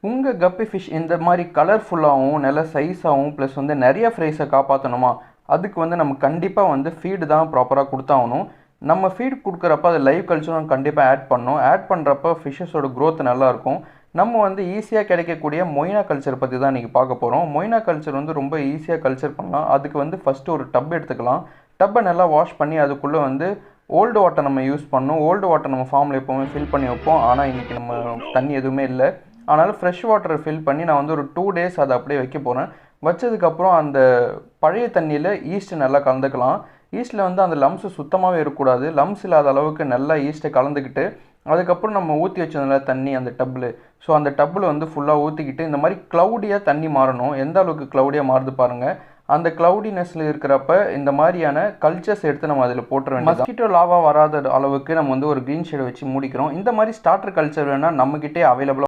உங்கள் கப்பி ஃபிஷ் இந்த மாதிரி கலர்ஃபுல்லாகவும் நல்ல சைஸாகவும் ப்ளஸ் வந்து நிறைய ஃப்ரைஸை காப்பாற்றணுமா, அதுக்கு வந்து நம்ம கண்டிப்பாக வந்து ஃபீடு தான் ப்ராப்பராக கொடுத்தாகணும். நம்ம ஃபீட் கொடுக்குறப்ப அது லைவ் கல்ச்சரும் கண்டிப்பாக ஆட் பண்ணணும். ஆட் பண்ணுறப்ப ஃபிஷ்ஷஸோட க்ரோத் நல்லாயிருக்கும். நம்ம வந்து ஈஸியாக கிடைக்கக்கூடிய மொய்னா கல்ச்சர் பற்றி தான் இன்றைக்கி பார்க்க போகிறோம். மொய்னா கல்ச்சர் வந்து ரொம்ப ஈஸியாக கல்ச்சர் பண்ணலாம். அதுக்கு வந்து ஃபஸ்ட்டு ஒரு டப் எடுத்துக்கலாம். டப்பை நல்லா வாஷ் பண்ணி அதுக்குள்ளே வந்து ஓல்டு வாட்டர் நம்ம யூஸ் பண்ணணும். ஓல்டு வாட்டர் நம்ம ஃபார்மில் எப்போவுமே ஃபில் பண்ணி வைப்போம். ஆனால் இன்றைக்கி நம்ம தண்ணி எதுவுமே இல்லை. அதனால் ஃப்ரெஷ் வாட்டரை ஃபில் பண்ணி நான் வந்து ஒரு 2 days அதை அப்படியே வைக்க போகிறேன். வச்சதுக்கப்புறம் அந்த பழைய தண்ணியில் ஈஸ்ட்டு நல்லா கலந்துக்கலாம். ஈஸ்ட்டில் வந்து அந்த லம்ஸு சுத்தமாகவே இருக்கக்கூடாது. லம்ஸ் இல்லாத அளவுக்கு நல்லா ஈஸ்ட்டை கலந்துக்கிட்டு அதுக்கப்புறம் நம்ம ஊற்றி வச்சதில்ல தண்ணி அந்த டப்பில், ஸோ அந்த டப்பில் வந்து ஃபுல்லாக ஊற்றிக்கிட்டு இந்த மாதிரி க்ளவுடியாக தண்ணி மாறணும். எந்த அளவுக்கு க்ளவுடியாக மாறுது பாருங்கள். அந்த க்ளவுடினஸில் இருக்கிறப்ப இந்த மாதிரியான கல்ச்சர்ஸ் எடுத்து நம்ம அதில் போட்டுற வேண்டியது. மஸ்கிட்டோ லாவா வராத அளவுக்கு நம்ம வந்து ஒரு க்ரீன் ஷேடை வச்சு மூடிக்கிறோம். இந்த மாதிரி ஸ்டார்டர் கல்ச்சர் வேணால் நம்மக்கிட்டே அவைலபிளாக